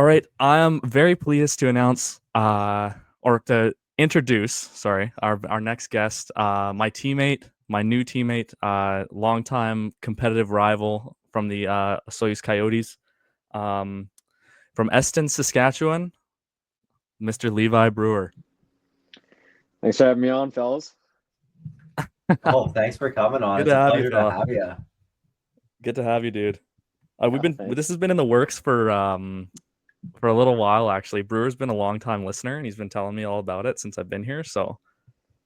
All right, I am very pleased to announce, or to introduce, sorry, our next guest, my teammate, my new teammate, longtime competitive rival from the Osoyoos Coyotes, um, from Eston, Saskatchewan, Mr. Levi Brewer. Thanks for having me on, fellas. Oh, thanks for coming on. Good It's to a have you, pleasure to fella. have you. Good to have you, dude. Yeah, This thanks. has been in the works for a little while actually. Brewer's been a long time listener, and he's been telling me all about it since I've been here. So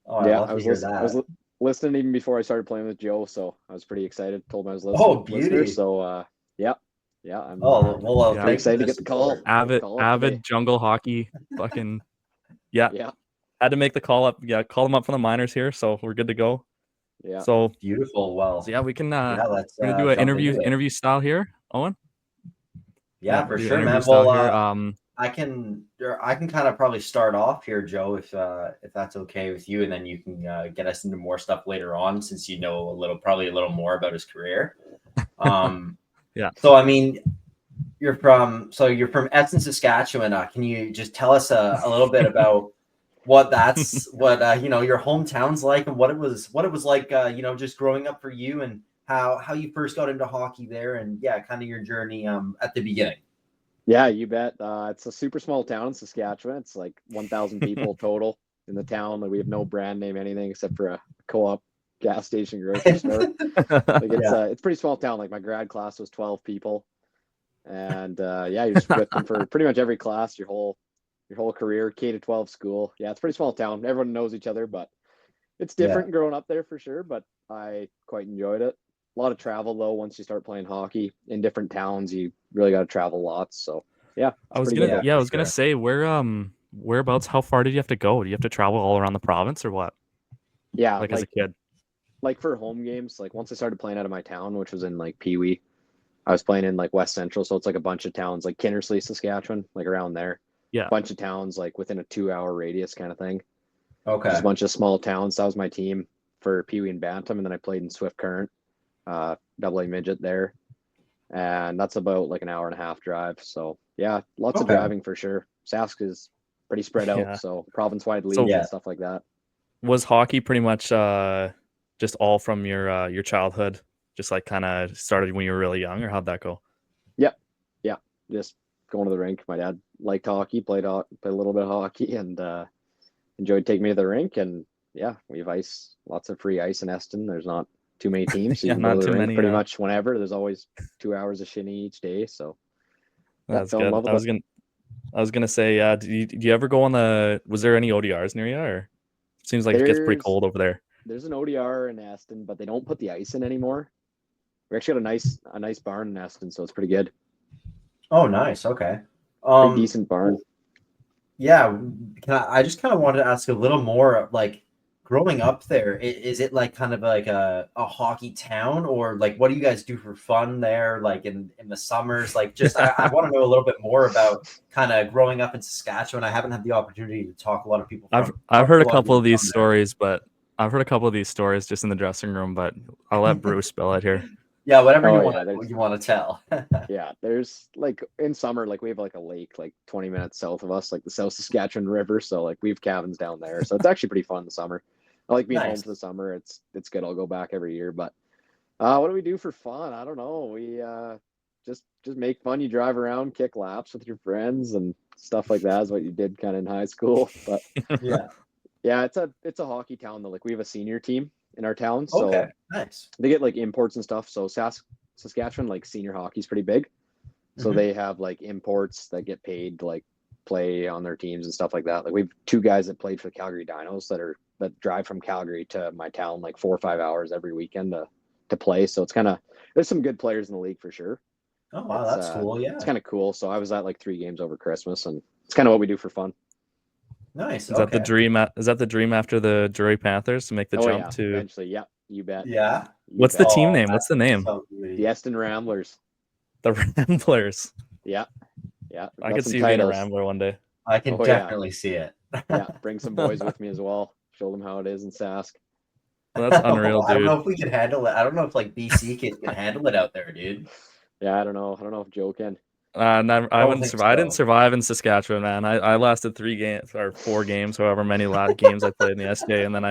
Oh, I Yeah, love I to was hear listen, I was that. li- listening even before I started playing with Joe, so I was pretty excited. Told him I was Oh, listener. beauty. So yeah, yeah, I'm Oh, well, yeah, pretty thank you for excited to the get the call. support. Get the avid call up today. avid jungle hockey, fucking yeah. Yeah, Had to make the call up. Yeah, call them up from the minors here, so we're good to go. yeah, So, Beautiful. so Well, yeah, we can yeah, let's we're gonna do an jump into it. interview style here, Owen. Yeah, Yeah, we'll for do sure, interview man. style Well, here. I can kind of probably start off here, Joe, if that's okay with you, and then you can get us into more stuff later on, since you know probably a little more about his career. Um, Yeah. so I mean, you're from Eston, Saskatchewan. Can you just tell us a little bit about what your hometown's like, and what it was like just growing up for you, and how you first got into hockey there, and yeah, kind of your journey at the beginning. yeah. You bet. It's a super small town in Saskatchewan. It's like 1,000 people total in the town. Like we have no brand name anything except for a co-op gas station grocery store. Like Yeah. it's pretty small town. Like my grad class was 12 people, and yeah, you're just with them for pretty much every class your whole career, K to 12 school. Yeah, it's a pretty small town. Everyone knows each other, but it's Yeah. different growing up there for sure. But I quite enjoyed it. A lot of travel though. Once you start playing hockey in different towns, you really got to travel lots. So yeah, I it's was pretty gonna good Yeah, though. yeah, I for was gonna sure. say whereabouts, how far did you have to go? Do you have to travel all around the province or what? Yeah, Like as a kid? like for home games, like once I started playing out of my town, which was in like Pee Wee, I was playing in like West Central, so it's like a bunch of towns like Kinnersley, Saskatchewan, like around there. Yeah. Bunch of towns like within a 2 hour radius kind of thing. Just a Okay. bunch of small towns. That was my team for Pee Wee and Bantam, and then I played in Swift Current, double A midget there, and that's about like an hour and a half drive. So yeah, lots of Okay. driving for sure. Sask is pretty spread out, Yeah. so province-wide So leagues and Yeah. stuff like that. was hockey pretty much just all from your childhood? Just like kind of started when you were really young, or how'd that go? Yep, yeah, just going to the rink. My dad liked hockey, played a little bit of hockey, and enjoyed taking me to the rink. And yeah, we have ice, lots of free ice in Eston. There's not too many teams, so you Yeah, can go to not the too rink many. pretty much whenever. There's always 2 hours of shinny each day. So yeah, That's fell in good. love with it. I was gonna say, yeah. Did you ever go on the? Was there any ODRs near you, or seems like it gets pretty There's cold over there? there's an ODR in Eston, but they don't put the ice in anymore. We actually got a nice barn in Eston, so it's pretty good. Oh, nice. Okay. Pretty Um, decent barn. yeah. I just kind of wanted to ask a little more, like, growing up there, is it like kind of like a hockey town, or like what do you guys do for fun there, like in the summers? Like, just I want to know a little bit more about kind of growing up in Saskatchewan. I haven't had the opportunity to talk a lot of people I've talk heard to a a lot of couple people of these from there. stories, but I've heard a couple of these stories just in the dressing room. But I'll let Bruce spill it here. Yeah, whatever Oh you want yeah, to you want to tell. there's like in summer, like we have like a lake like 20 minutes south of us, like the South Saskatchewan River. So like we have cabins down there. So it's actually pretty fun in the summer. I like being home for the Nice. summer. It's good. I'll go back every year. But what do we do for fun? I don't know. We just make fun. You drive around, kick laps with your friends and stuff like that is what you did kind of in high school. But Yeah. yeah, it's a hockey town though. Like we have a senior team in our town, so Okay. Nice. they get like imports and stuff. So Saskatchewan, like senior hockey is pretty big. So Hmm. they have like imports that get paid to like play on their teams and stuff like that. Like we have two guys that played for the Calgary Dinos that drive from Calgary to my town like 4 or 5 hours every weekend to play. So it's kind of there's some good players in the league for sure. Oh wow, It's that's uh cool. it's Yeah. kind of cool. So I was at like 3 games over Christmas, and it's kind of what we do for fun. Nice. Is that the Okay. dream? Is that the dream after the Drury Panthers to make the Oh jump yeah, to? eventually. Yeah, you bet. Yeah. You What's the bet. team Oh, name? What's the that's name? so The sweet. Eston Ramblers. The Ramblers. Yeah, yeah. We've I got could some see you being a titles. Rambler one day. I can Oh yeah, definitely see it. yeah. Bring some boys with me as well. Show them how it is in Sask. That's unreal, I don't know dude. if we can handle it. I don't know if like BC kids can handle it out there, dude. Yeah, I don't know. I don't know if Joe can. I don't wouldn't think survive. I didn't so. survive in Saskatchewan, man. I lasted 3 games or 4 games, however many games I played in the SJ, and then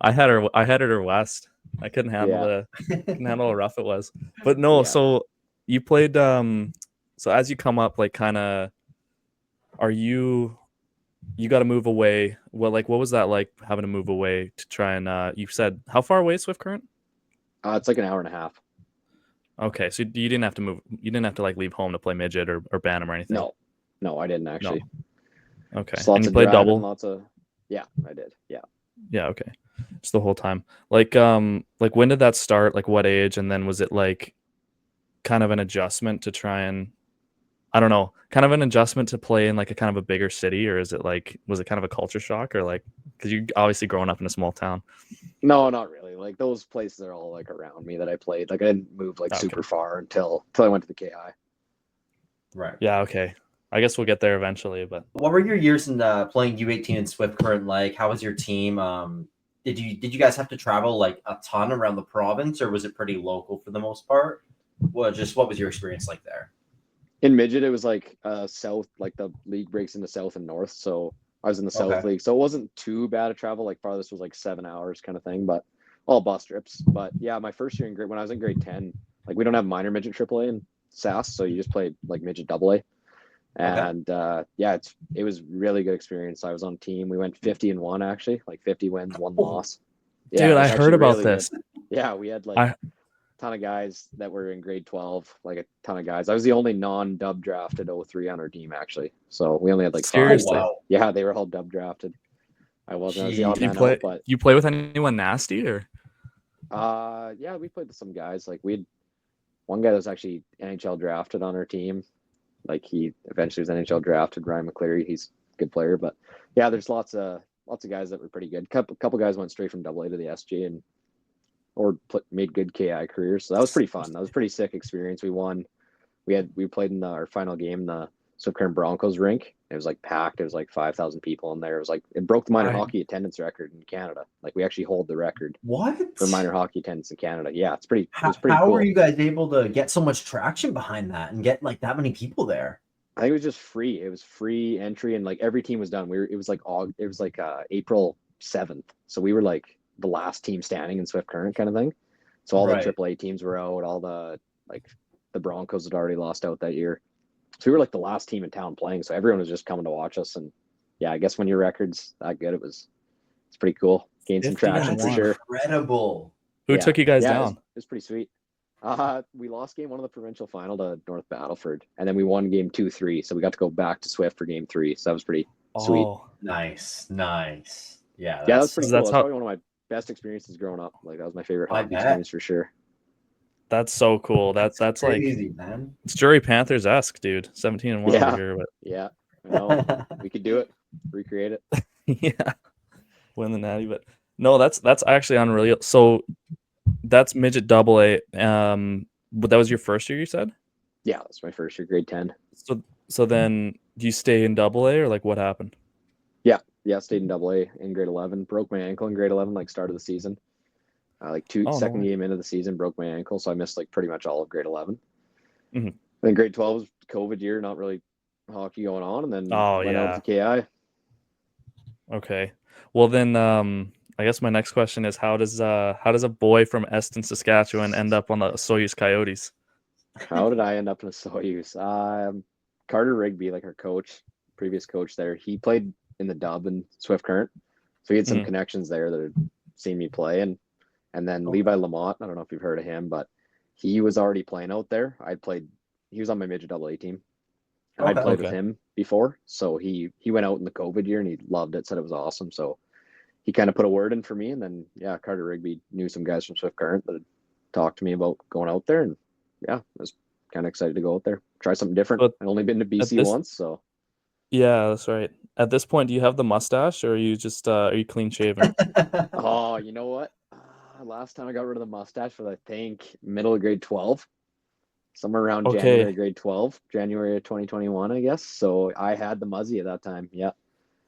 I headed her west. I couldn't handle how rough it was. But no, Yeah. so you played. So as you come up, like, kind of, are you got to move away? What was that like, having to move away to try and? You said how far away is Swift Current? It's like an hour and a half. Okay, so you didn't have to move. You didn't have to like leave home to play midget or Bantam or anything. No, I didn't actually. Okay, Just lots and you of played driving, double. lots of. Yeah, I did. Yeah. Yeah, okay. Just the whole time. Like when did that start? Like what age? And then was it like kind of an adjustment to try and, I don't know, kind of an adjustment to play in like a kind of a bigger city, or is it like, was it kind of a culture shock, or like, because you obviously growing up in a small town? No, not really. Like those places are all like around me that I played. Like I didn't move like Okay. super far until I went to the KI. Right. Yeah, okay. I guess we'll get there eventually, but What were your years in playing U18 and Swift Current like? How was your team? Did you guys have to travel like a ton around the province, or was it pretty local for the most part? What was your experience like there? In midget, it was like south, like the league breaks into south and north. So I was in the South League, so it wasn't too bad to travel. Like farthest was like 7 hours, kind of thing, but all bus trips. But yeah, my first year in grade, when I was in grade 10, like we don't have minor midget AAA in SAS, so you just play like midget AA. And yeah, it was really good experience. I was on team. We went 50-1 actually, like 50 wins, 1 loss. Yeah, dude, it was I heard actually about really this. good. Yeah, we had like ton of guys that were in grade 12, like a ton of guys. I was the only non-dub drafted 03 on our team actually, so we only had like 5. Seriously? Wow. Yeah, they were all dub drafted. I wasn't. I was the odd Do you man play? out, but You play with anyone nasty, or? yeah, we played with some guys. Like we had one guy that was actually NHL drafted on our team. Like he eventually was NHL drafted. Ryan McCleary, he's a good player, but yeah, there's lots of guys that were pretty good. Couple guys went straight from AA to the SJ and made good KI careers. So that was pretty fun. That was a pretty sick experience. We won. We played in our final game, the Swift Current Broncos rink. It was like packed. It was like 5,000 people in there. It was like, it broke the minor hockey attendance record in Canada. Like we actually hold the record for minor hockey attendance in Canada. Yeah, it's pretty. How cool. Were you guys able to get so much traction behind that and get like that many people there? I think it was just free. It was free entry, and like every team was done. It was like April 7th, so we were like the last team standing in Swift Current kind of thing. So all the AAA teams were out. All the the Broncos had already lost out that year. So we were like the last team in town playing. So everyone was just coming to watch us. And yeah, I guess when your record's that good, it's pretty cool. Gained some traction for sure. Incredible. Who took you guys down? It was pretty sweet. We lost game 1 of the provincial final to North Battleford, and then we won game 2-3. So we got to go back to Swift for game 3. So that was pretty sweet. Nice. Yeah, that was pretty cool. That's probably one of my best experiences growing up. Like that was my favorite hockey experience for sure. That's so cool. That's crazy, like, man. It's Drury Panthers-esque, dude. 17-1 over here, but yeah, no, we could do it, recreate it. Yeah, win the natty. But no, that's actually unreal. So that's midget AA. But that was your first year, you said? Yeah, that's my first year, grade 10. So then do you stay in AA, or like what happened? Yeah, stayed in AA in grade 11. Broke my ankle in grade 11, like start of the season. Second game into the season, broke my ankle, so I missed like pretty much all of grade 11. Mm-hmm. Then grade 12 was COVID year, not really hockey going on, and then went out to KI. Okay, well then, I guess my next question is, how does a boy from Eston, Saskatchewan, end up on the Osoyoos Coyotes? How did I end up in Osoyoos? Carter Rigby, like our previous coach there, he played in the dub and Swift Current, so he had some connections there that had seen me play, and then Levi Lamont, I don't know if you've heard of him, but he was already playing out there. He was on my midget AA team, and I'd played with him before, so he went out in the COVID year and he loved it, said it was awesome, so he kind of put a word in for me, and then Carter Rigby knew some guys from Swift Current that had talked to me about going out there, and I was kind of excited to go out there, try something different. I'd only been to BC once, so. Yeah, that's right. At this point, do you have the mustache, or are you just are you clean shaven? Oh, you know what? Last time I got rid of the mustache was, I think, middle of grade 12, somewhere around January grade 12, January of 2021, I guess. So I had the muzzy at that time. Yeah.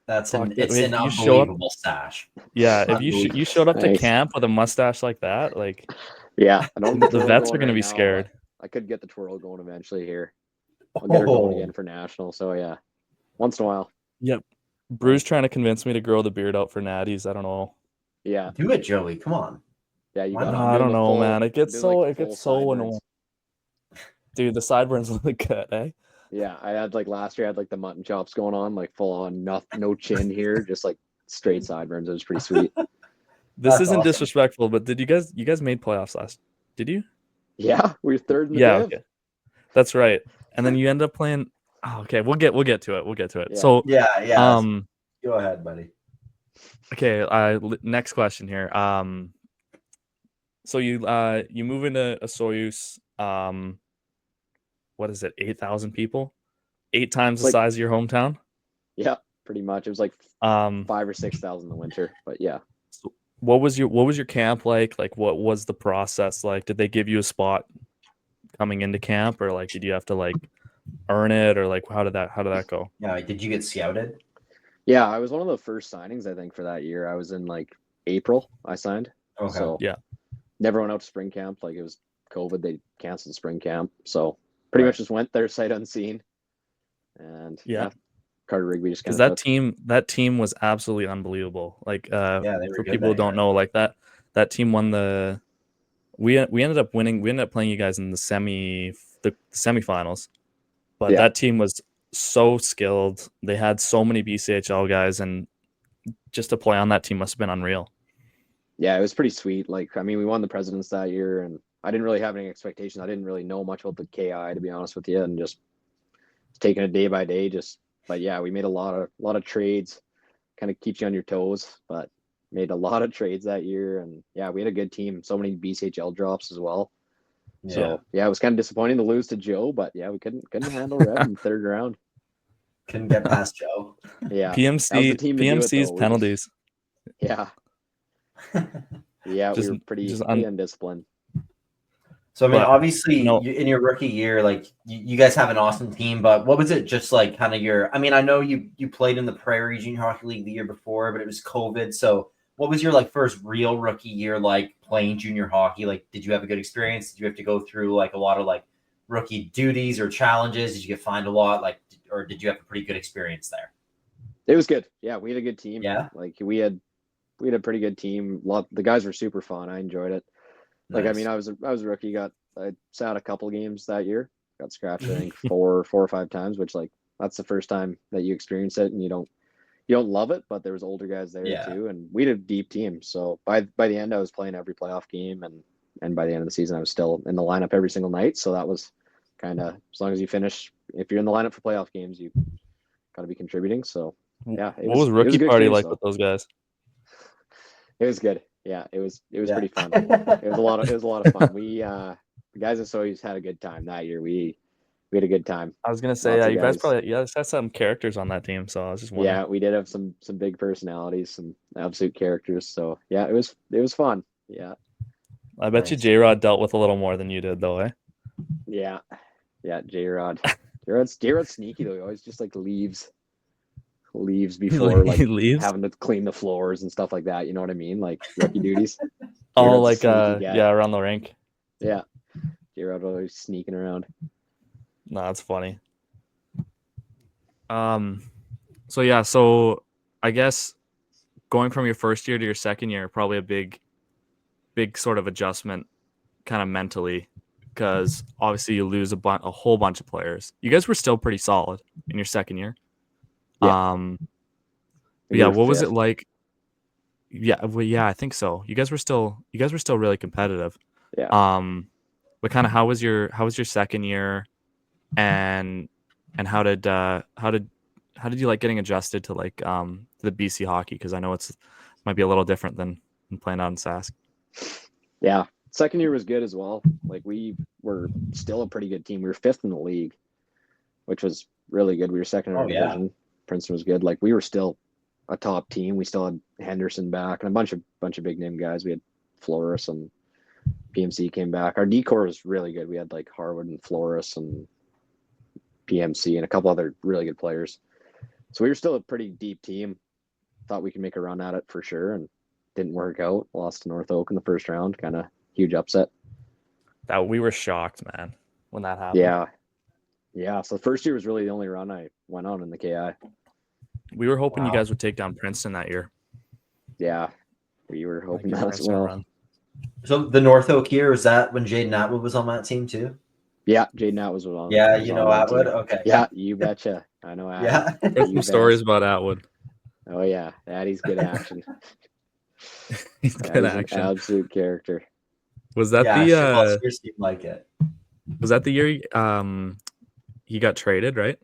It's an unbelievable stash. Yeah, if you showed up to camp with a mustache like that, like, yeah, I don't the vets are going to be scared. I could get the twirl going eventually here. I'll get her going Oh. again for national. So yeah, once in a while. Yep. Brew's trying to convince me to grow the beard out for natties. I don't know. Yeah, Do it, Joey. Come on. yeah, you Why got. not? No, I'm I doing don't the know, full. man. It gets doing, so like, it full gets so sideburns. annoying. Dude, the sideburns look good, eh? Yeah, I had like last year. I had like the mutton chops going on, like full on, no chin here, just like straight sideburns. It was pretty sweet. This That's isn't awesome. disrespectful, but did you guys made playoffs last? Did you? Yeah, we were third in the Yeah, div. okay. That's right. And then you end up playing. Oh, okay, we'll get to it. We'll get to it. Yeah. So, Yeah. Go ahead, buddy. okay. Next question here. So you move into Osoyoos. What is it? 8,000 people. 8 times the Like- size of your hometown. Yeah, pretty much. It was like Um, 5,000 or 6,000 in the winter, but yeah. what was your camp like? Like, what was the process like? Did they give you a spot coming into camp, or like did you have to like earn it, or like how did that go? Yeah. Did you get scouted? Yeah, I was one of the first signings, I think, for that year. I was in like April, I signed. Okay. So Yeah. never went out to spring camp. Like it was COVID, they canceled spring camp. So pretty Right. much just went there sight unseen. And Yeah. Carter Rigby just kind Because of that team was absolutely unbelievable. Like Yeah, they were for good people who that don't year. know, like that team won the. We ended up winning. We ended up playing you guys in the semifinals, but Yeah. that team was so skilled. They had so many BCHL guys, and just to play on that team must have been unreal. Yeah, it was pretty sweet. Like, I mean, we won the Presidents that year, and I didn't really have any expectations. I didn't really know much about the KI, to be honest with you, and just taking it day by day. But yeah, we made a lot of trades. Kind of keeps you on your toes, but made a lot of trades that year, and yeah, we had a good team. So many BCHL drops as well. Yeah. So yeah, it was kind of disappointing to lose to Joe, but yeah, we couldn't handle Red in the third round. Couldn't get past Joe. Yeah, that was the PMC team to do it, PMC's though. penalties. Yeah, we were pretty undisciplined. So I mean, But, obviously, no. in your rookie year, like you guys have an awesome team. But what was it just like? Kind of your. I mean, I know you played in the Prairie Junior Hockey League the year before, but it was COVID. So what was your like first real rookie year like playing junior hockey? Like, did you have a good experience? Did you have to go through like a lot of like rookie duties or challenges? Did you get fined a lot? Like, or did you have a pretty good experience there? It was good. Yeah, we had a good team. Yeah, like we had a pretty good team. The guys were super fun. I enjoyed it. Like, nice. I mean, I was a rookie. I sat a couple games that year. Got scratched, I think, four or five times, which like that's the first time that you experience it, and you don't love it. But there was older guys there too, and we had a deep team. So by the end, I was playing every playoff game, and by the end of the season, I was still in the lineup every single night. So that was kind of, as long as you finish, if you're in the lineup for playoff games, you got to be contributing. So yeah, what was rookie party like with those guys? It was good. Yeah, it was pretty fun. It was a lot of fun. We the guys at Soyuz had a good time that year. We had a good time. I was gonna say, yeah, you guys had some characters on that team, so I was just wondering. Yeah, we did have some big personalities, some absolute characters. So yeah, it was fun. Yeah. I bet you J-Rod dealt with a little more than you did, though, eh? Yeah, J-Rod. J-Rod's sneaky though. He always just like leaves before like leaves? having to clean the floors and stuff like that. You know what I mean? Like rookie duties. Oh, like yeah, around the rink. Yeah, J-Rod always sneaking around. No, that's funny. So yeah, so I guess going from your first year to your second year, probably a big sort of adjustment, kind of mentally, because obviously you lose a whole bunch of players. You guys were still pretty solid in your second year. Yeah. Yeah, what was it like? Yeah, well, yeah, I think so. You guys were still really competitive. Yeah. But kind of how was your second year, and how did you like getting adjusted to like the BC hockey? Because I know might be a little different than playing out in Sask. Yeah, second year was good as well. Like we were still a pretty good team. We were fifth in the league, which was really good. We were second in our division. Princeton was good. Like we were still a top team. We still had Henderson back and a bunch of big name guys. We had Flores and PMC came back. Our decor was really good. We had like Harwood and Flores and PMC and a couple other really good players. So we were still a pretty deep team. Thought we could make a run at it for sure, and didn't work out. Lost to North Oak in the first round. Kind of huge upset. That we were shocked, man, when that happened. Yeah, so the first year was really the only run I went on in the KI. We were hoping you Wow. guys would take down Princeton that year. Yeah, we were hoping Give that as Princeton a well. run. So the North Oak year, was that when Jaden Atwood was on that team too? Yeah, Jaden Atwood was on. Yeah, was you on know that Atwood? team. Okay. Yeah, you betcha. I know Addy. Yeah. Heard You some bet. stories about Atwood. Oh yeah, Addy's good action. He's good Addy's an action. absolute character. Was that Yeah, the Cheval's year seemed like it. was that the year he got traded, right?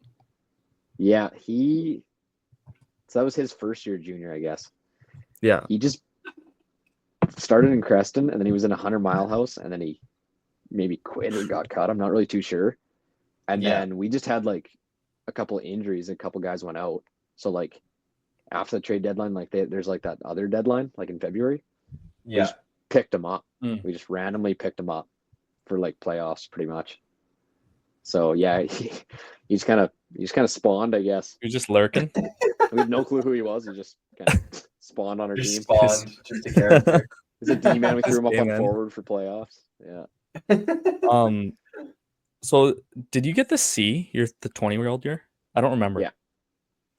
Yeah, so that was his first year junior, I guess. Yeah. He just started in Creston, and then he was in a 100-mile house, and then he maybe quit or got cut. I'm not really too sure. And then we just had like a couple of injuries. A couple guys went out. So like after the trade deadline, like there's like that other deadline, like in February. We Yeah. just picked him up. Mm. We just randomly picked him up for like playoffs, pretty much. So yeah, he just kind of spawned, I guess. He was just lurking. We have no clue who he was. He just kind of spawned on our Just team. spawned, just a character. He's a D-man. We threw him up on D-man. forward for playoffs. Yeah. So did you get the C? You're the 20-year-old year? I don't remember. Yeah.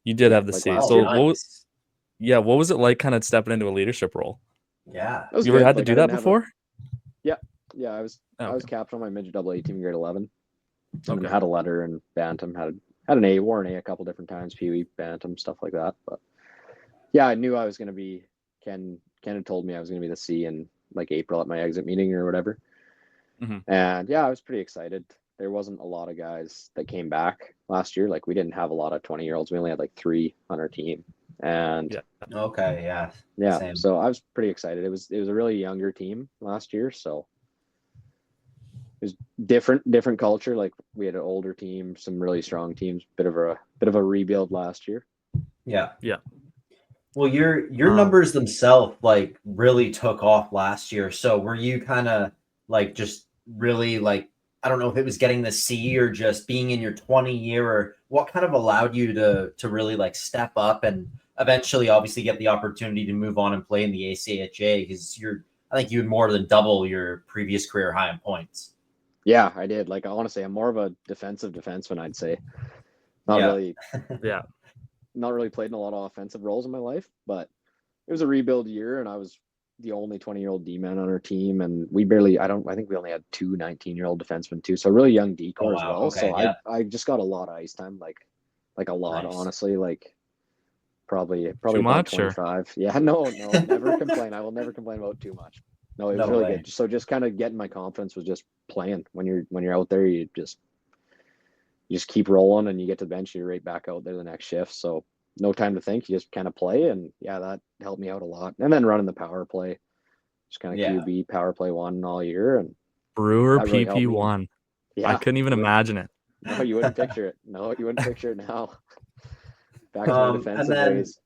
You did Yeah, have the like C. last So year. what was it like kind of stepping into a leadership role? Yeah. That was You ever good. had to Like, do I that didn't have before? Yeah, I was Okay. captain on my midget AA team in grade 11. And Okay. had a letter and bantam, had an A, wore an A a couple different times, Pee Wee, bantam, stuff like that. But yeah, I knew I was going to be, Ken had told me I was going to be the C in like April at my exit meeting or whatever. Mhm. And yeah, I was pretty excited. There wasn't a lot of guys that came back last year. Like we didn't have a lot of 20-year-olds. We only had like 3 on our team. And Yeah. Okay, yeah, Same. so I was pretty excited. It was a really younger team last year, so it was different culture. Like we had an older team, some really strong teams, bit of a rebuild last year. Yeah. Yeah. Well, your numbers themselves like really took off last year. So were you kind of like just really like, I don't know if it was getting the C or just being in your 20 year, or what kind of allowed you to really like step up and eventually obviously get the opportunity to move on and play in the ACHA, because I think you had more than double your previous career high in points. Yeah, I did. Like I want to say I'm more of a defensive defenseman, I'd say. Not really Yeah. not really played in a lot of offensive roles in my life, but it was a rebuild year and I was the only 20-year-old D-man on our team, and I think we only had 2 19-year-old defensemen too. So a really young D-core as well. Okay, So yeah. I just got a lot of ice time, like a lot, Nice. honestly, like probably Too about much, or? 25. Yeah, no, never complain. I will never complain about too much. No, it was No really way. good. So just kind of getting my confidence was just playing. When you're out there, you just keep rolling, and you get to the bench, you're right back out there the next shift. So no time to think, you just kind of play, and yeah, that helped me out a lot. And then running the power play, just kind of QB power play 1 all year, and Brewer that really helped me. PP1. Yeah, I couldn't even imagine it. no, you wouldn't picture it. No, you wouldn't picture it now. Back to my And defensive then, ways.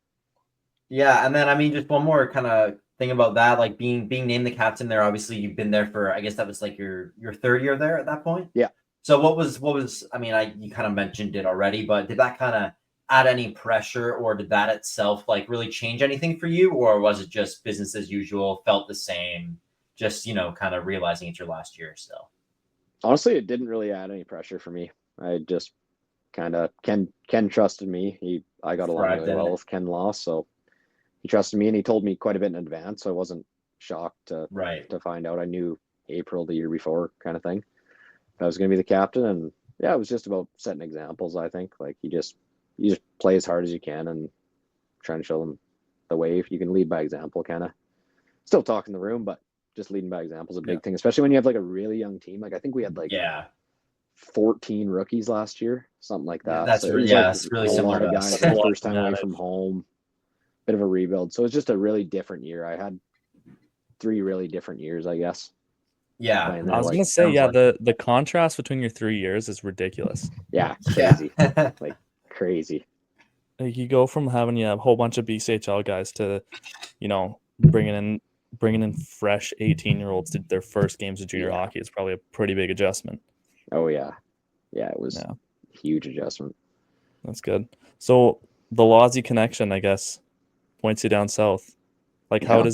yeah, and then I mean, just one more kind of thing about that, like being named the captain there. Obviously, you've been there for, I guess that was like your 3rd year there at that point. Yeah. So what was? I mean, you kind of mentioned it already, but did that kind of add any pressure, or did that itself like really change anything for you, or was it just business as usual? Felt the same, just kind of realizing it's your last year still. Honestly, it didn't really add any pressure for me. I just kind of Ken trusted me. I got along really well with Ken Law, so he trusted me, and he told me quite a bit in advance, so I wasn't shocked to find out. I knew April the year before, kind of thing. I was going to be the captain, and yeah, it was just about setting examples. I think like you just play as hard as you can and trying to show them the way. If you can lead by example, kind of still talk in the room, but just leading by example is a big thing, especially when you have like a really young team. Like I think we had like 14 rookies last year, something like that. That's so it's really a similar lot of to guys us. first time away from home, bit of a rebuild. So it's just a really different year. I had 3 really different years, I guess. Yeah, I was gonna say, the contrast between your 3 years is ridiculous. Yeah, crazy, like crazy. Like you go from having a whole bunch of BCHL guys to, bringing in fresh 18-year-olds to their first games of junior hockey. It's probably a pretty big adjustment. Oh yeah, it was a huge adjustment. That's good. So the Lawsy connection, I guess, points you down south. Like how did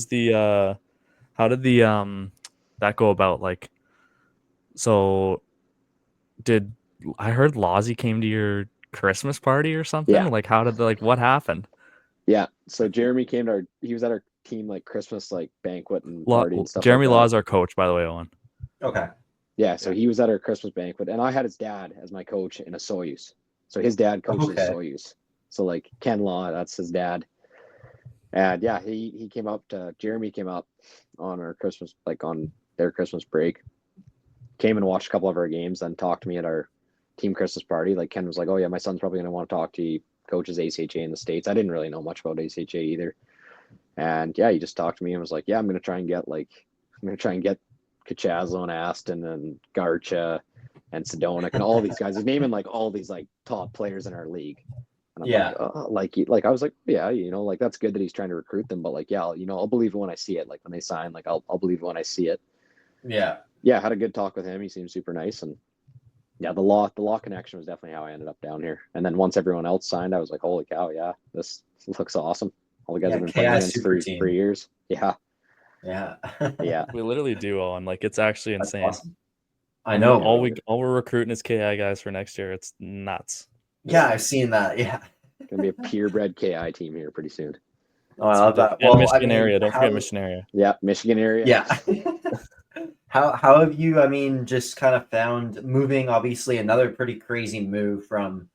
that go about? Like, so did I heard Lozzie came to your Christmas party or something. Yeah. Like, how did what happened? Yeah. So Jeremy came to he was at our team like Christmas like banquet and party and stuff Jeremy like that. Law is our coach, by the way, Owen. Okay. Yeah, so he was at our Christmas banquet, and I had his dad as my coach in Osoyoos. So his dad coaches Osoyoos. So like Ken Law, that's his dad. And yeah, he came up to Jeremy came up on our Christmas, like on their Christmas break, came and watched a couple of our games, then talked to me at our team Christmas party. Like Ken was like, "Oh yeah, my son's probably gonna want to talk to you." Coaches ACHA in the States. I didn't really know much about ACHA either. And yeah, he just talked to me and was like, "Yeah, I'm gonna try and get Kuchaslo and Aston and Garcha and Sedonic and all these guys." He's naming like all these like top players in our league. And I'm like I was like, yeah, like that's good that he's trying to recruit them, but like, yeah, I'll believe it when I see it. Like when they sign, like I'll believe it when I see it. Yeah. Yeah, I had a good talk with him. He seems super nice, and yeah, the law connection was definitely how I ended up down here. And then once everyone else signed, I was like, holy cow, yeah, this looks awesome. All the guys have been playing against for years. Yeah. Yeah. Yeah. We literally do, Owen. Like, it's actually insane. Awesome. I know. All we're recruiting is KI guys for next year. It's nuts. Yeah, I've seen that. Yeah. Gonna be a purebred KI team here pretty soon. Oh, I love that. Well, Michigan area. Don't forget Michigan area. Yeah, Michigan area. Yeah. How have you, just kind of found moving, obviously another pretty crazy move from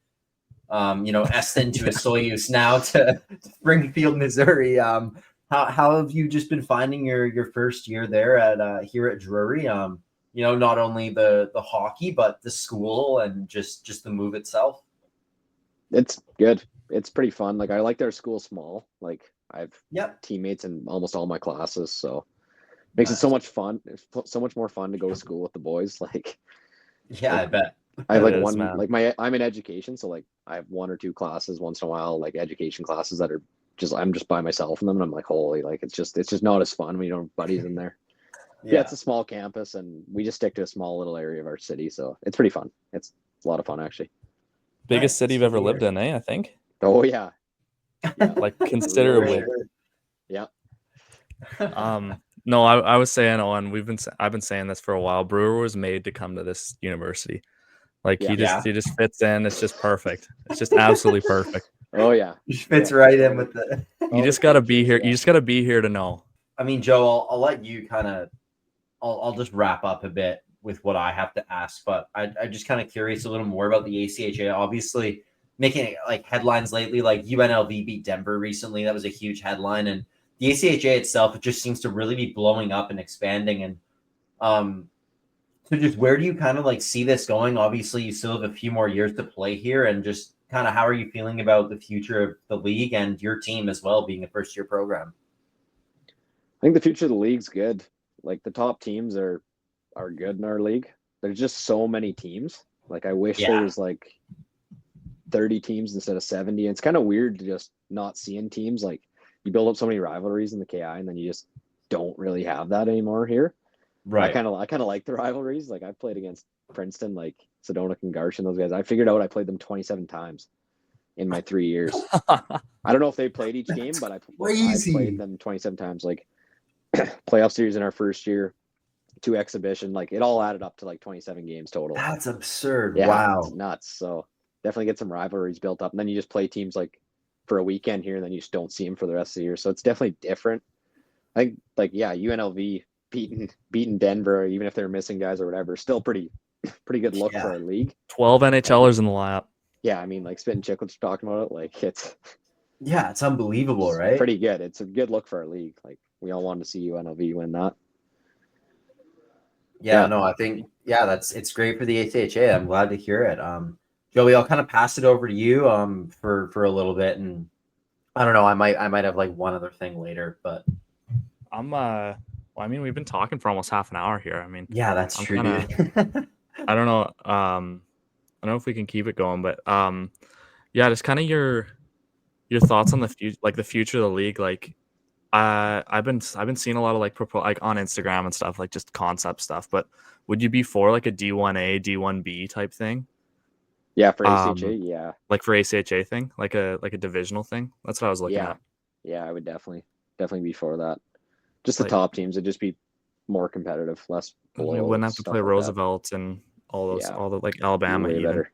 Eston to Osoyoos now to Springfield, Missouri. How have you just been finding your first year there at here at Drury? Not only the hockey, but the school and just the move itself. It's good. It's pretty fun. Like I like their school small. Like I've Yep. teammates in almost all my classes, so makes it so much fun. It's so much more fun to go to school with the boys. Like, yeah, I bet. I have like one, like I'm in education, so like I have one or two classes once in a while, like education classes that are I'm just by myself in them, and I'm like, holy, like it's just not as fun when you don't have buddies in there. Yeah, it's a small campus, and we just stick to a small little area of our city, so it's pretty fun. It's a lot of fun actually. Biggest city you've ever lived in, I think. Oh yeah. Like considerably. Yeah. No, I was saying, Owen, I've been saying this for a while. Brewer was made to come to this university. Like he just fits in. It's just perfect. It's just absolutely perfect. Oh yeah. He fits right in with the You just gotta be here. You just gotta be here to know. I mean, Joe, I'll let you kind of I'll just wrap up a bit with what I have to ask, but I just kind of curious a little more about the ACHA. Obviously making like headlines lately, like UNLV beat Denver recently. That was a huge headline. And the ACHA itself, it just seems to really be blowing up and expanding. And so just where do you kind of like see this going? Obviously, you still have a few more years to play here, and just kind of how are you feeling about the future of the league and your team as well, being a first-year program? I think the future of the league's good. Like the top teams are good in our league. There's just so many teams. Like I wish there was like 30 teams instead of 70. And it's kind of weird to just not seeing teams. Like you build up so many rivalries in the KI, and then you just don't really have that anymore here. Right. I kind of like the rivalries. Like I've played against Princeton, like Sedonic and Garch and those guys. I figured out I played them 27 times in my 3 years. I don't know if they played each game, but I played them 27 times. Like playoff series in our first year, 2 exhibition, like it all added up to like 27 games total. That's absurd. Yeah, wow. It's nuts. So definitely get some rivalries built up. And then you just play teams like for a weekend here, and then you just don't see them for the rest of the year. So it's definitely different. I think like, yeah, UNLV beating Denver, even if they're missing guys or whatever, still pretty good look for our league. 12 NHLers in the lineup. Yeah, I mean, like Spit and Chicklets talking about it, like it's unbelievable, right? Pretty good. It's a good look for our league. Like we all wanted to see UNLV win that. No, I think it's great for the ACHA. I'm glad to hear it. Joey, I'll kind of pass it over to you for a little bit, and I don't know, I might have like one other thing later, but I mean, we've been talking for almost half an hour here. I mean, yeah, that's true. Dude. I don't know. I don't know if we can keep it going, but just kind of your thoughts on the future of the league. Like, I've been seeing a lot of like on Instagram and stuff, like just concept stuff. But would you be for like a D1A, D1B type thing? Yeah, for ACHA, yeah. Like for ACHA thing, like a divisional thing. That's what I was looking at. Yeah, I would definitely be for that. Just the top teams would just be more competitive, less below. You wouldn't have to play Roosevelt and all those, Yeah. all the like Be Alabama way even. better.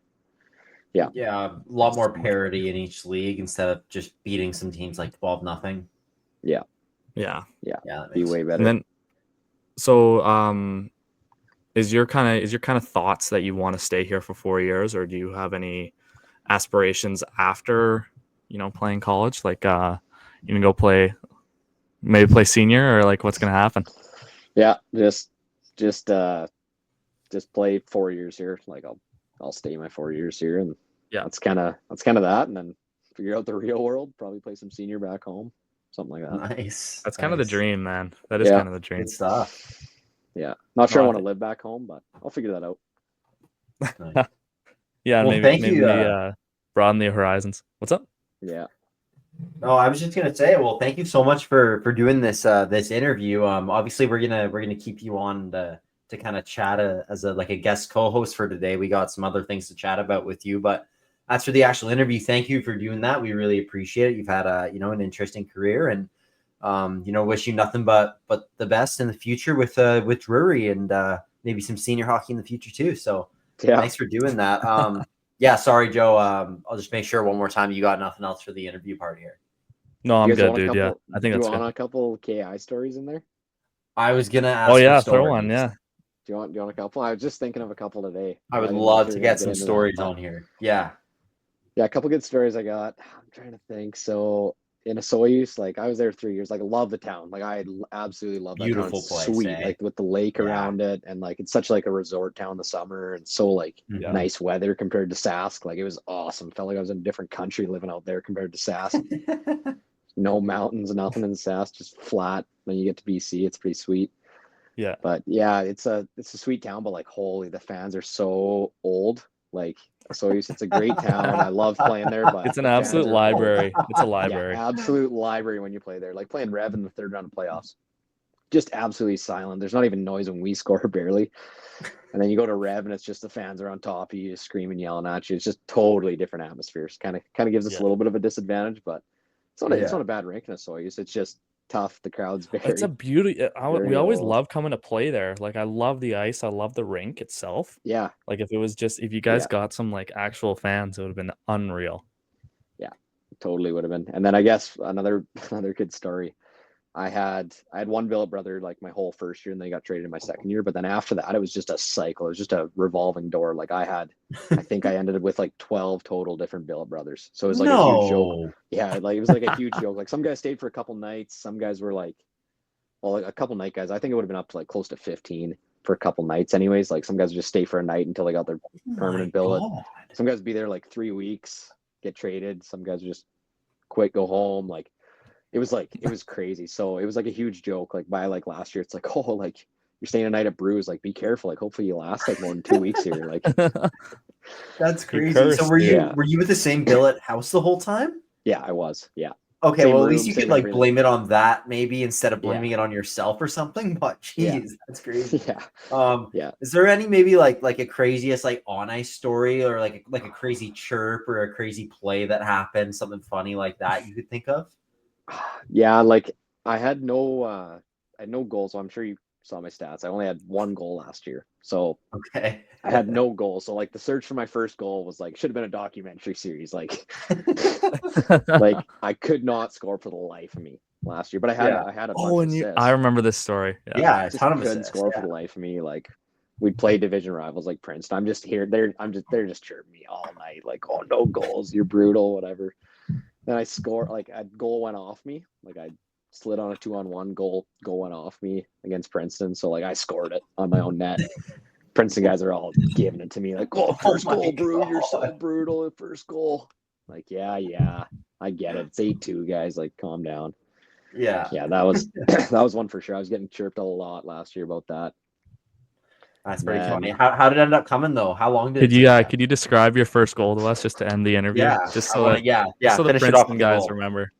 Yeah. Yeah, a lot more parity in each league instead of just beating some teams like 12-0. Yeah. Yeah. Yeah, that Be makes way sense. better. And then, so is your kind of thoughts that you want to stay here for 4 years, or do you have any aspirations after, playing college? Like, you can go maybe play senior, or like what's gonna happen? Yeah, just play 4 years here. Like I'll stay my 4 years here, and Yeah. that's kind of that, and then figure out the real world. Probably play some senior back home, something like that. Nice. That's kind of the dream, man. That is Yeah. kind of the dream. Good stuff. Yeah, not sure I No, I want to think- live back home, but I'll figure that out. Nice. Yeah, Well, thank you, broaden the horizons. What's up? Yeah, Oh, I was just gonna say, well, thank you so much for doing this interview. Obviously we're gonna keep you on to kind of chat as a guest co-host for today. We got some other things to chat about with you, but as for the actual interview, thank you for doing that. We really appreciate it. You've had an interesting career, and wish you nothing but the best in the future with Drury, and maybe some senior hockey in the future too. So yeah. thanks for doing that. Yeah, sorry, Joe. I'll just make sure one more time you got nothing else for the interview part here. No, I'm You guys good, want a dude. Yeah, couple? I think Do you that's want good. a couple KI stories in there? I was gonna ask. Oh yeah, for throw one. stories. Yeah. Do you want a couple? I was just thinking of a couple today. I would didn't know if love you to were gonna get some into that, stories but- on here. Yeah. Yeah, a couple good stories I got. I'm trying to think. So in Osoyoos, like I was there 3 years. Like I love the town. Like I absolutely love that Beautiful town. It's place, sweet, eh? like with the lake Yeah. around it, and like it's such like a resort town in the summer, and so like Yeah. nice weather compared to Sask. Like it was awesome. Felt like I was in a different country living out there compared to Sask. No mountains, nothing in Sask, just flat. When you get to BC, it's pretty sweet. Yeah. But yeah, it's a sweet town, but like holy, the fans are so old. Like Osoyoos, it's a great town. I love playing there, but It's an the fans absolute are old. library. It's a Yeah, library. absolute library when you play there. Like playing Rev in the third round of playoffs. Just absolutely silent. There's not even noise when we score, barely. And then you go to Rev and it's just the fans are on top of you, just screaming, yelling at you. It's just totally different atmospheres. Kind of gives us Yeah. a little bit of a disadvantage, but it's Yeah. not a bad rink in Osoyoos. It's just tough. The crowd's very It's a beauty. We very always old. love coming to play there. Like I love the ice. I love the rink itself. yeah. Like if you guys Yeah. got some like actual fans, it would have been unreal. Totally would have been. And then I guess another good story. I had one billet brother like my whole first year, and then he got traded in my second year. But then after that, it was just a cycle. It was just a revolving door. Like I think I ended up with like 12 total different billet brothers. So it was like a huge joke. Yeah, like it was like a huge joke. Like some guys stayed for a couple nights. Some guys were like, well, like a couple night guys. I think it would have been up to like close to 15 for a couple nights, anyways. Like some guys would just stay for a night until they got their permanent billet. God. Some guys would be there like 3 weeks, get traded. Some guys would just quit, go home. Like it was crazy. So it was like a huge joke. Like by like last year, it's like, oh, like you're staying a night at Brews, like be careful. Like hopefully you last like more than 2 weeks here. Like That's You crazy. cursed, So were you yeah. were you with the same billet house the whole time? yeah, I was. Yeah. Okay, Same well, at room, least you same could like everything. blame it on that maybe instead of Yeah. blaming it on yourself or something. But Yeah. geez, that's crazy. Yeah. Yeah. Is there any maybe like a craziest like on ice story or like a crazy chirp or a crazy play that happened, something funny like that you could think of? Yeah, like I had no goals. So I'm sure you saw my stats. I only had one goal last year. So Okay. I had no goals. So like the search for my first goal was like should have been a documentary series. Like I could not score for the life of me last year. But I had a bunch Oh, of and assists. I remember this story. Yeah. Yeah, a Just ton of couldn't assists. score Yeah. for the life of me. Like we'd play division rivals like Princeton. I'm just here. They're just chirping me all night. Like, oh, no goals. You're brutal, whatever. Then I score, like a goal went off me. Like I slid on a 2-on-1 goal went off me against Princeton. So like I scored it on my own net. Princeton guys are all giving it to me. Like, oh, first my goal, Brew. You're so God. brutal at first goal. Like, yeah. I get it. It's 8-2, guys. Like, calm down. Yeah. Yeah, that was that was one for sure. I was getting chirped a lot last year about that. That's pretty Man. funny. How did it end up coming though? How long did it take? Could you describe your first goal to us just to end the interview? Yeah. Just I so wanna- that yeah. just so the Finish it off Princeton with the guys goal. remember.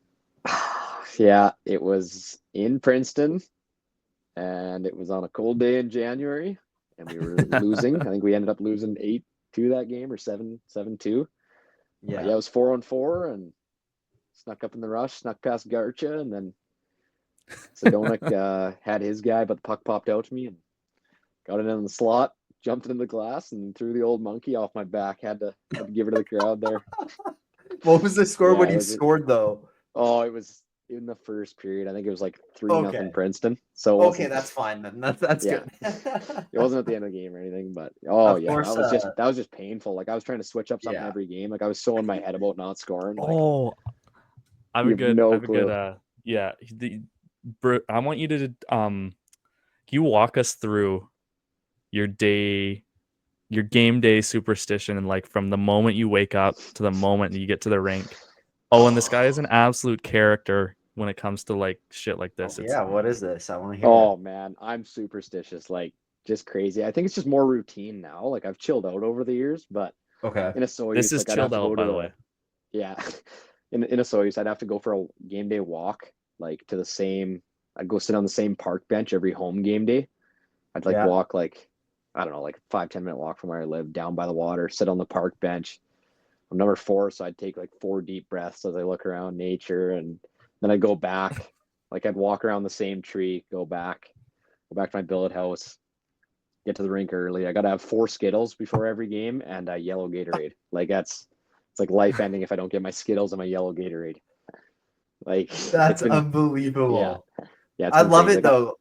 Yeah, it was in Princeton, and it was on a cold day in January, and we were losing. I think we ended up losing 8-2 that game, or 7-2. Yeah. Yeah, it was 4-on-4, and snuck up in the rush, snuck past Garcha, and then Sadonik had his guy, but the puck popped out to me and got it in the slot. jumped in the glass and threw the old monkey off my back. Had to give it to the crowd there. What was the score Yeah, when it you was- scored though? Oh, it was in the first period. I think it was like 3-0 Okay. Princeton. So it Okay, wasn't- that's fine then. That's Yeah. good. It wasn't at the end of the game or anything, but oh Of yeah, course, that was just painful. Like I was trying to switch up something Yeah. every game. Like I was so in my head about not scoring. Like, Oh, I have You a have good, no I have a good, clue. yeah. I want you to, can you walk us through your game day superstition, and like from the moment you wake up to the moment you get to the rink. Oh, and this guy is an absolute character when it comes to like shit like this. It's Yeah, what is this? I want to hear oh man, I'm superstitious. Like just crazy. I think it's just more routine now. Like I've chilled out over the years, but it. Okay. in a Soyuz, this is like I'd have chilled to go out, by to the a- way. Yeah, in a Soyuz, I'd have to go for a game day walk, like to the same. I'd go sit on the same park bench every home game day. I'd like Yeah. walk like I don't know, like 5-10 minute walk from where I live, down by the water, sit on the park bench. I'm number 4, so I'd take like 4 deep breaths as I look around nature, and then I'd go back. Like I'd walk around the same tree, go back to my billet house, get to the rink early. I gotta have 4 Skittles before every game and a yellow Gatorade. Like it's like life ending if I don't get my Skittles and my yellow Gatorade. Like That's it's been- unbelievable. yeah. It's I been love crazy. it though.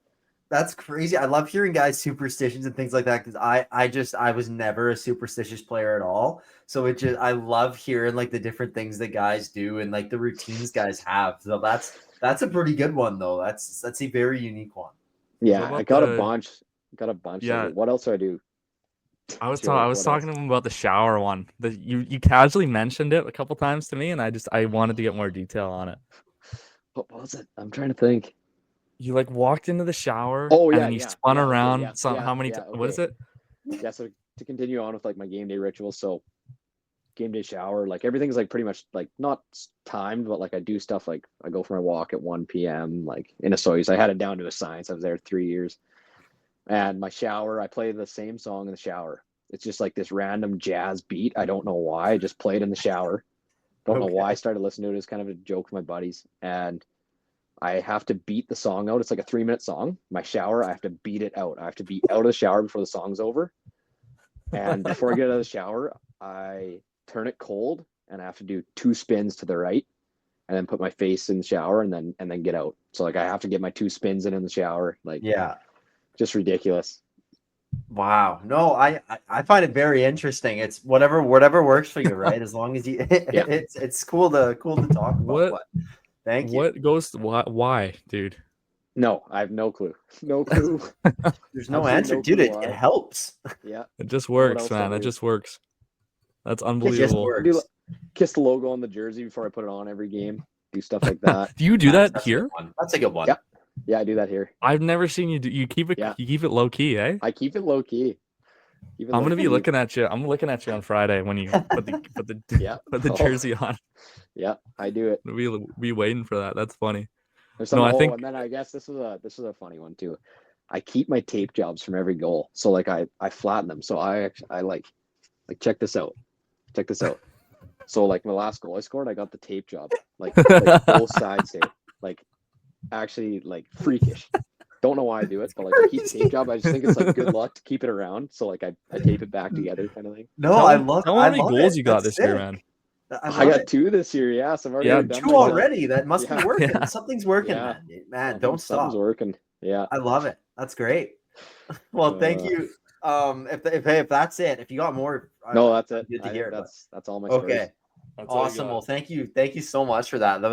That's crazy. I love hearing guys superstitions and things like that because I was never a superstitious player at all. So I love hearing like the different things that guys do and like the routines guys have. So that's a pretty good one though. That's a very unique one. Yeah, What about I got the- a bunch. Got a bunch. Yeah. What else do I do? I was Joe, what talking else? to him about the shower one. You casually mentioned it a couple times to me, and I wanted to get more detail on it. What was it? I'm trying to think. You like walked into the shower, Oh, and yeah, then you yeah, spun yeah, okay, around. yeah, yeah, How many? yeah, What is okay. it? Yeah, so to continue on with like my game day rituals, so game day shower, like everything's like pretty much like not timed, but like I do stuff like I go for my walk at 1 p.m. like in a Soyuz. I had it down to a science. I was there 3 years. And my shower, I play the same song in the shower. It's just like this random jazz beat. I don't know why. I just played in the shower. Don't know why I started listening to it. It's kind of a joke with my buddies. And I have to beat the song out. It's like a 3-minute song. My shower, I have to beat it out. I have to be out of the shower before the song's over. And before I get out of the shower, I turn it cold and I have to do 2 spins to the right and then put my face in the shower and then get out. So like I have to get my 2 spins in the shower. Like Yeah. just ridiculous. Wow. No, I find it very interesting. It's whatever works for you, right? As long as you Yeah. it's cool to talk about. What- But thank you. What goes? Why, dude? No, I have no clue. No clue. There's no Absolutely answer, no dude. clue It why. helps. Yeah. It just What works, else I man. It do? just works. That's It just unbelievable. works. Kiss the logo on the jersey before I put it on every game. Do stuff like that. Do you do that That's a here? good one. That's a good one. Yeah. Yeah, I do that here. I've never seen you do. You keep it. Yeah. You keep it low key, eh? I keep it low key. I'm gonna be looking at you. I'm looking at you on Friday when you put the Yeah. put the Oh. jersey on. Yeah, I do it. We'll be waiting for that. That's funny. There's No, some, I think- and then I guess this is a funny one too. I keep my tape jobs from every goal. So like I flatten them. So I like check this out. Check this out. So like my last goal I scored, I got the tape job. Like both sides tape. Like actually like freakish. Don't know why I do it, but like I keep tape job. I just think it's like good luck to keep it around. So like I tape it back together kind of thing. No, Tell I me- love. Tell me I how many love goals it. you got That's this year, sick. man. I got 2 this year, yeah. So I've already Yeah, done 2 my- already. That must Yeah. be working. Yeah. Something's working, Yeah. man. Don't stop. Something's working. Yeah. I love it. That's great. Well, thank you. If that's it, if you got more, No, that's it. Good to I hear. think that's all my but- stories. okay. Awesome. Well, thank you so much for that. That was